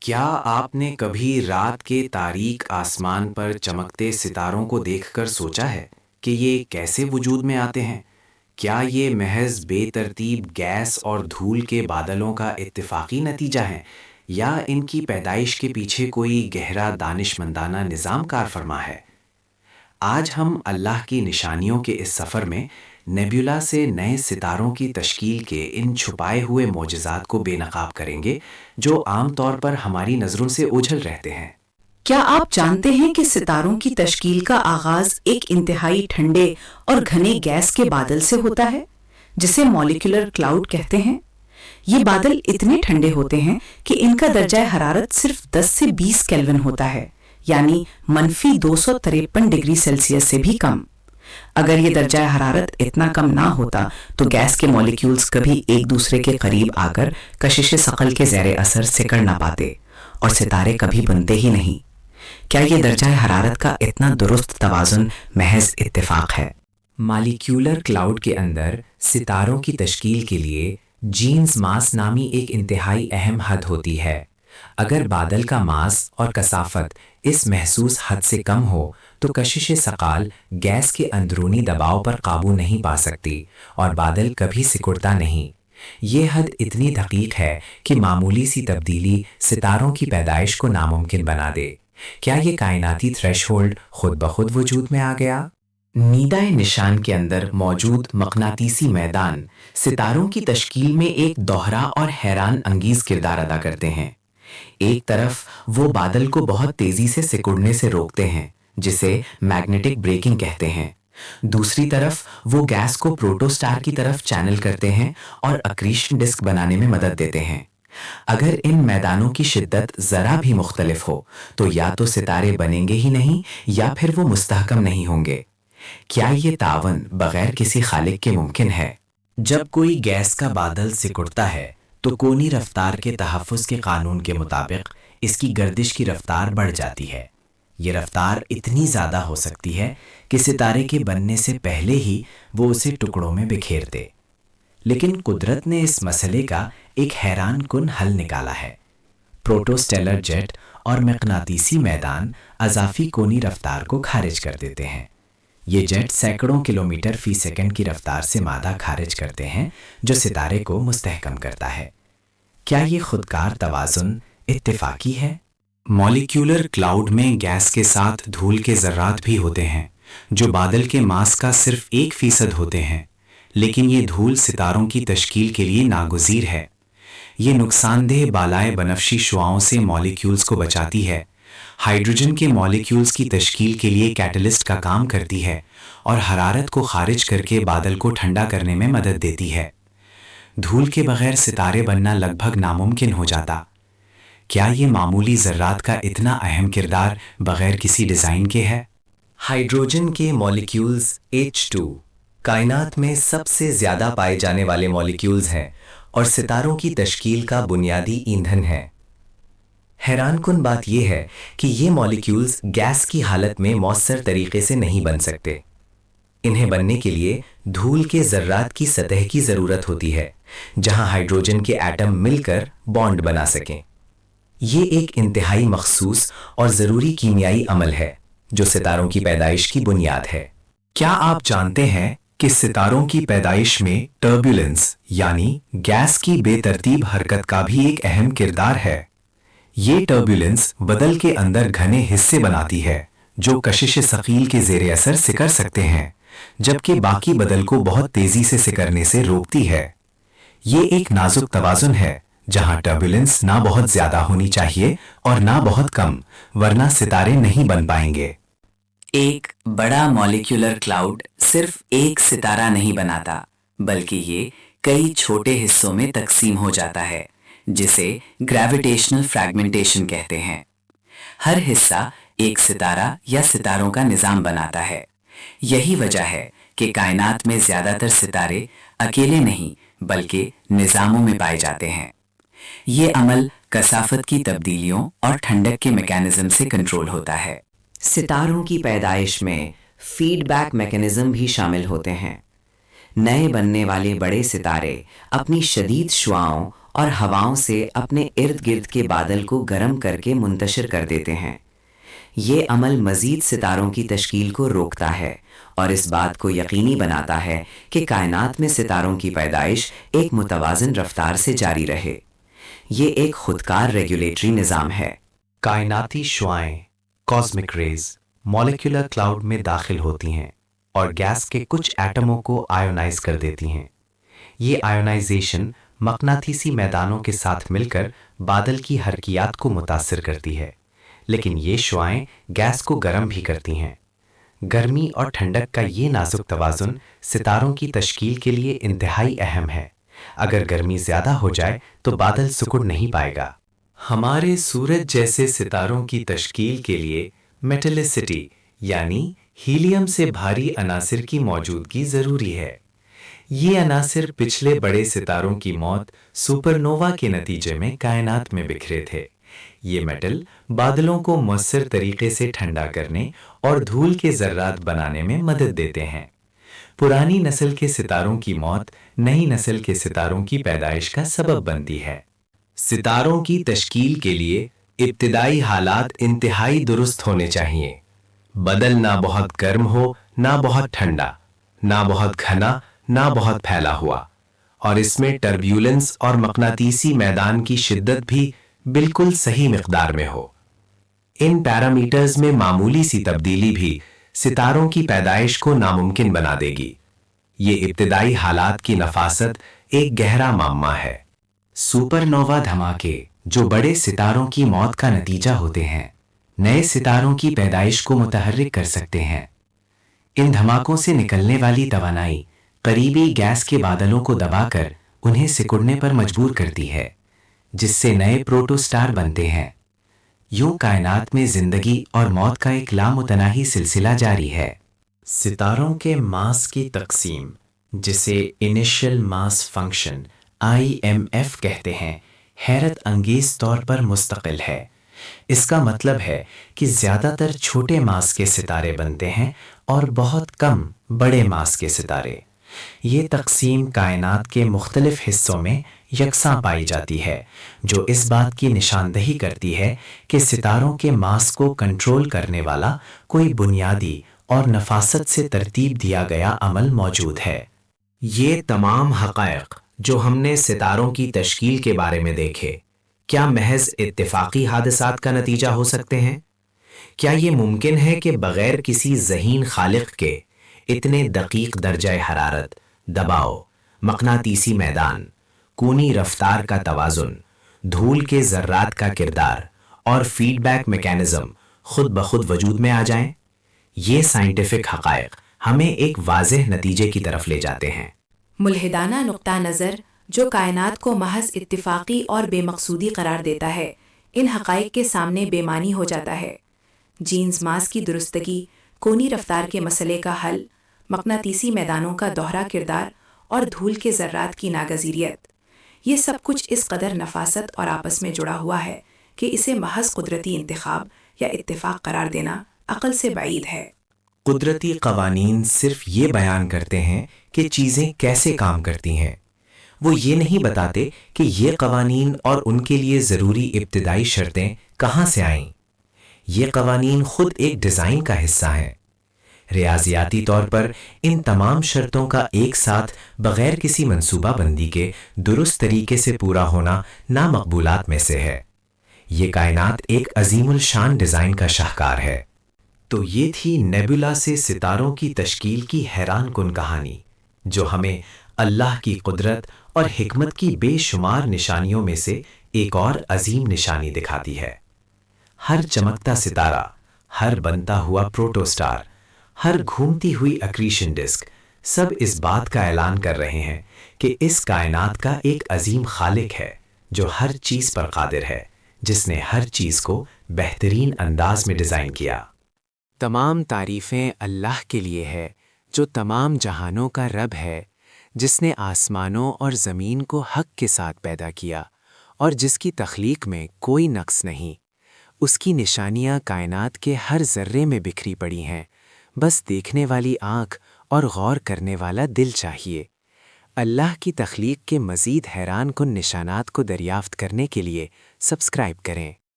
کیا آپ نے کبھی رات کے تاریک آسمان پر چمکتے ستاروں کو دیکھ کر سوچا ہے کہ یہ کیسے وجود میں آتے ہیں؟ کیا یہ محض بے ترتیب گیس اور دھول کے بادلوں کا اتفاقی نتیجہ ہیں، یا ان کی پیدائش کے پیچھے کوئی گہرا دانشمندانہ نظام کار فرما ہے؟ آج ہم اللہ کی نشانیوں کے اس سفر میں نیبیولا سے نئے ستاروں کی تشکیل کے ان چھپائے ہوئے معجزات کو بے نقاب کریں گے جو عام طور پر ہماری نظروں سے اوجھل رہتے ہیں۔ کیا آپ جانتے ہیں کہ ستاروں کی تشکیل کا آغاز ایک انتہائی ٹھنڈے اور گھنے گیس کے بادل سے ہوتا ہے جسے مالیکولر کلاؤڈ کہتے ہیں؟ یہ بادل اتنے ٹھنڈے ہوتے ہیں کہ ان کا درجہ حرارت صرف 10 سے 20 کیلون ہوتا ہے، یعنی -253 ڈگری سیلسیس سے بھی کم۔ اگر یہ درجہ حرارت اتنا کم نہ ہوتا تو گیس کے مالیکیولز کبھی ایک دوسرے کے قریب آ کر کشش ثقل کے زیر اثر سکڑ نہ پاتے اور ستارے کبھی بنتے ہی نہیں۔ کیا یہ درجہ حرارت کا اتنا درست توازن محض اتفاق ہے؟ مالیکیولر کلاؤڈ کے اندر ستاروں کی تشکیل کے لیے جینز ماس نامی ایک انتہائی اہم حد ہوتی ہے۔ اگر بادل کا ماس اور کثافت اس محسوس حد سے کم ہو تو کشش ثقال گیس کے اندرونی دباؤ پر قابو نہیں پا سکتی اور بادل کبھی سکڑتا نہیں۔ یہ حد اتنی دقیق ہے کہ معمولی سی تبدیلی ستاروں کی پیدائش کو ناممکن بنا دے۔ کیا یہ کائناتی تھریش ہولڈ خود بخود وجود میں آ گیا؟ نیدائے نشان کے اندر موجود مقناطیسی میدان ستاروں کی تشکیل میں ایک دوہرا اور حیران انگیز کردار ادا کرتے ہیں۔ ایک طرف وہ بادل کو بہت تیزی سے سکڑنے سے روکتے ہیں، جسے میگنیٹک بریکنگ کہتے ہیں۔ دوسری طرف وہ گیس کو پروٹوسٹار کی طرف چینل کرتے ہیں اور اکریشن ڈسک بنانے میں مدد دیتے ہیں۔ اگر ان میدانوں کی شدت ذرا بھی مختلف ہو تو یا تو ستارے بنیں گے ہی نہیں یا پھر وہ مستحکم نہیں ہوں گے۔ کیا یہ تعاون بغیر کسی خالق کے ممکن ہے؟ جب کوئی گیس کا بادل سکڑتا ہے تو کونی رفتار کے تحفظ کے قانون کے مطابق اس کی گردش کی رفتار بڑھ جاتی ہے۔ یہ رفتار اتنی زیادہ ہو سکتی ہے کہ ستارے کے بننے سے پہلے ہی وہ اسے ٹکڑوں میں بکھیر دے۔ لیکن قدرت نے اس مسئلے کا ایک حیران کن حل نکالا ہے۔ پروٹوسٹیلر جیٹ اور مقناطیسی میدان اضافی کونی رفتار کو خارج کر دیتے ہیں۔ یہ جیٹ سینکڑوں کلومیٹر فی سیکنڈ کی رفتار سے مادہ خارج کرتے ہیں جو ستارے کو مستحکم کرتا ہے۔ کیا یہ خودکار توازن اتفاقی ہے؟ مالیکیولر کلاؤڈ میں گیس کے ساتھ دھول کے ذرات بھی ہوتے ہیں جو بادل کے ماس کا صرف 1% ہوتے ہیں، لیکن یہ دھول ستاروں کی تشکیل کے لیے ناگزیر ہے۔ یہ نقصان دہ بالائے بنفشی شعاعوں سے مالیکیولز کو بچاتی ہے، ہائیڈروجن کے مالیکیولز کی تشکیل کے لیے کیٹلسٹ کا کام کرتی ہے اور حرارت کو خارج کر کے بادل کو ٹھنڈا کرنے میں مدد دیتی ہے۔ دھول کے بغیر ستارے بننا لگ بھگ ناممکن ہو جاتا۔ کیا یہ معمولی ذرات کا اتنا اہم کردار بغیر کسی ڈیزائن کے ہے؟ ہائیڈروجن کے مالیکیولز H2 کائنات میں سب سے زیادہ پائے جانے والے مالیکیولز ہیں اور ستاروں کی تشکیل کا بنیادی ایندھن ہے۔ حیران کن بات یہ ہے کہ یہ مالیکیولز گیس کی حالت میں مؤثر طریقے سے نہیں بن سکتے۔ انہیں بننے کے لیے دھول کے ذرات کی سطح کی ضرورت ہوتی ہے جہاں ہائیڈروجن کے ایٹم مل کر بانڈ بنا سکیں۔ یہ ایک انتہائی مخصوص اور ضروری کیمیائی عمل ہے جو ستاروں کی پیدائش کی بنیاد ہے۔ کیا آپ جانتے ہیں کہ ستاروں کی پیدائش میں ٹربیولنس یعنی گیس کی بے ترتیب حرکت کا بھی ایک اہم کردار ہے؟ یہ ٹربیولنس بدل کے اندر گھنے حصے بناتی ہے جو کشش ثقیل کے زیر اثر سکڑ سکتے ہیں، جبکہ باقی بدل کو بہت تیزی سے سکڑنے سے روکتی ہے۔ یہ ایک نازک توازن ہے جہاں ٹربیولنس نہ بہت زیادہ ہونی چاہیے اور نہ بہت کم، ورنہ ستارے نہیں بن پائیں گے۔ ایک بڑا مالیکولر کلاؤڈ صرف ایک ستارہ نہیں بناتا، بلکہ یہ کئی چھوٹے حصوں میں تقسیم ہو جاتا ہے جسے گریویٹیشنل فریگمنٹیشن کہتے ہیں۔ ہر حصہ ایک ستارہ یا ستاروں کا نظام بناتا ہے۔ یہی وجہ ہے کہ کائنات میں زیادہ تر ستارے اکیلے نہیں بلکہ نظاموں میں پائے جاتے ہیں۔ یہ عمل کثافت کی تبدیلیوں اور ٹھنڈک کے میکانزم سے کنٹرول ہوتا ہے۔ ستاروں کی پیدائش میں فیڈ بیک میکانزم بھی شامل ہوتے ہیں۔ نئے بننے والے بڑے ستارے اپنی شدید شعاعوں اور ہواؤں سے اپنے ارد گرد کے بادل کو گرم کر کے منتشر کر دیتے ہیں۔ یہ عمل مزید ستاروں کی تشکیل کو روکتا ہے اور اس بات کو یقینی بناتا ہے کہ کائنات میں ستاروں کی پیدائش ایک متوازن رفتار سے جاری رہے۔ یہ ایک خودکار ریگولیٹری نظام ہے۔ کائناتی شعاعیں کاسمک ریز مالیکولر کلاؤڈ میں داخل ہوتی ہیں اور گیس کے کچھ ایٹموں کو آئونائز کر دیتی ہیں۔ یہ آئونائزیشن مقناطیسی میدانوں کے ساتھ مل کر بادل کی حرکیات کو متاثر کرتی ہے، لیکن یہ شعاعیں گیس کو گرم بھی کرتی ہیں۔ گرمی اور ٹھنڈک کا یہ نازک توازن ستاروں کی تشکیل کے لیے انتہائی اہم ہے۔ اگر گرمی زیادہ ہو جائے تو بادل سکڑ نہیں پائے گا۔ ہمارے سورج جیسے ستاروں کی تشکیل کے لیے میٹلسٹی یعنی ہیلیم سے بھاری عناصر کی موجودگی ضروری ہے۔ یہ عناصر پچھلے بڑے ستاروں کی موت سپر نووا کے نتیجے میں کائنات میں بکھرے تھے۔ یہ میٹل بادلوں کو مؤثر طریقے سے ٹھنڈا کرنے اور دھول کے ذرات بنانے میں مدد دیتے ہیں۔ پرانی نسل کے ستاروں کی موت نئی نسل کے ستاروں کی پیدائش کا سبب بنتی ہے۔ ستاروں کی تشکیل کے لیے ابتدائی حالات انتہائی درست ہونے چاہیے۔ بدل نہ بہت گرم ہو نہ بہت ٹھنڈا، نہ بہت گھنا نہ بہت پھیلا ہوا، اور اس میں ٹربیولنس اور مقناطیسی میدان کی شدت بھی بالکل صحیح مقدار میں ہو۔ ان پیرامیٹرز میں معمولی سی تبدیلی بھی ستاروں کی پیدائش کو ناممکن بنا دے گی۔ یہ ابتدائی حالات کی نفاست ایک گہرا معمہ ہے۔ سپر نووا دھماکے جو بڑے ستاروں کی موت کا نتیجہ ہوتے ہیں، نئے ستاروں کی پیدائش کو متحرک کر سکتے ہیں۔ ان دھماکوں سے نکلنے والی توانائی قریبی گیس کے بادلوں کو دبا کر انہیں سکڑنے پر مجبور کرتی ہے، جس سے نئے پروٹوسٹار بنتے ہیں۔ یوں کائنات میں زندگی اور موت کا ایک لامتناہی سلسلہ جاری ہے۔ ستاروں کے ماس کی تقسیم، جسے انیشل ماس فنکشن IMF کہتے ہیں، حیرت انگیز طور پر مستقل ہے۔ اس کا مطلب ہے کہ زیادہ تر چھوٹے ماس کے ستارے بنتے ہیں اور بہت کم بڑے ماس کے ستارے۔ یہ تقسیم کائنات کے مختلف حصوں میں یکساں پائی جاتی ہے، جو اس بات کی نشاندہی کرتی ہے کہ ستاروں کے ماس کو کنٹرول کرنے والا کوئی بنیادی اور نفاست سے ترتیب دیا گیا عمل موجود ہے۔ یہ تمام حقائق جو ہم نے ستاروں کی تشکیل کے بارے میں دیکھے، کیا محض اتفاقی حادثات کا نتیجہ ہو سکتے ہیں؟ کیا یہ ممکن ہے کہ بغیر کسی ذہین خالق کے اتنے دقیق درجہ حرارت، دباؤ، مقناطیسی میدان، کونی رفتار کا توازن، دھول کے ذرات کا کردار اور فیڈ بیک میکانزم خود بخود وجود میں آ جائیں؟ یہ سائنٹیفک حقائق ہمیں ایک واضح نتیجے کی طرف لے جاتے ہیں۔ ملحدانہ نقطہ نظر جو کائنات کو محض اتفاقی اور بے مقصودی قرار دیتا ہے، ان حقائق کے سامنے بے معنی ہو جاتا ہے۔ جینز ماس کی درستگی، کونی رفتار کے مسئلے کا حل، مقناطیسی میدانوں کا دوہرا کردار اور دھول کے ذرات کی ناگزیریت، یہ سب کچھ اس قدر نفاست اور آپس میں جڑا ہوا ہے کہ اسے محض قدرتی انتخاب یا اتفاق قرار دینا عقل سے بعید ہے۔ قدرتی قوانین صرف یہ بیان کرتے ہیں کہ چیزیں کیسے کام کرتی ہیں، وہ یہ نہیں بتاتے کہ یہ قوانین اور ان کے لیے ضروری ابتدائی شرطیں کہاں سے آئیں۔ یہ قوانین خود ایک ڈیزائن کا حصہ ہیں۔ ریاضیاتی طور پر ان تمام شرطوں کا ایک ساتھ بغیر کسی منصوبہ بندی کے درست طریقے سے پورا ہونا نامقبولات میں سے ہے۔ یہ کائنات ایک عظیم الشان ڈیزائن کا شاہکار ہے۔ تو یہ تھی نیبولا سے ستاروں کی تشکیل کی حیران کن کہانی، جو ہمیں اللہ کی قدرت اور حکمت کی بے شمار نشانیوں میں سے ایک اور عظیم نشانی دکھاتی ہے۔ ہر چمکتا ستارہ، ہر بنتا ہوا پروٹوسٹار، ہر گھومتی ہوئی اکریشن ڈسک، سب اس بات کا اعلان کر رہے ہیں کہ اس کائنات کا ایک عظیم خالق ہے جو ہر چیز پر قادر ہے، جس نے ہر چیز کو بہترین انداز میں ڈیزائن کیا۔ تمام تعریفیں اللہ کے لیے ہے جو تمام جہانوں کا رب ہے، جس نے آسمانوں اور زمین کو حق کے ساتھ پیدا کیا اور جس کی تخلیق میں کوئی نقص نہیں۔ اس کی نشانیاں کائنات کے ہر ذرے میں بکھری پڑی ہیں، بس دیکھنے والی آنکھ اور غور کرنے والا دل چاہیے۔ اللہ کی تخلیق کے مزید حیران کن نشانات کو دریافت کرنے کے لیے سبسکرائب کریں۔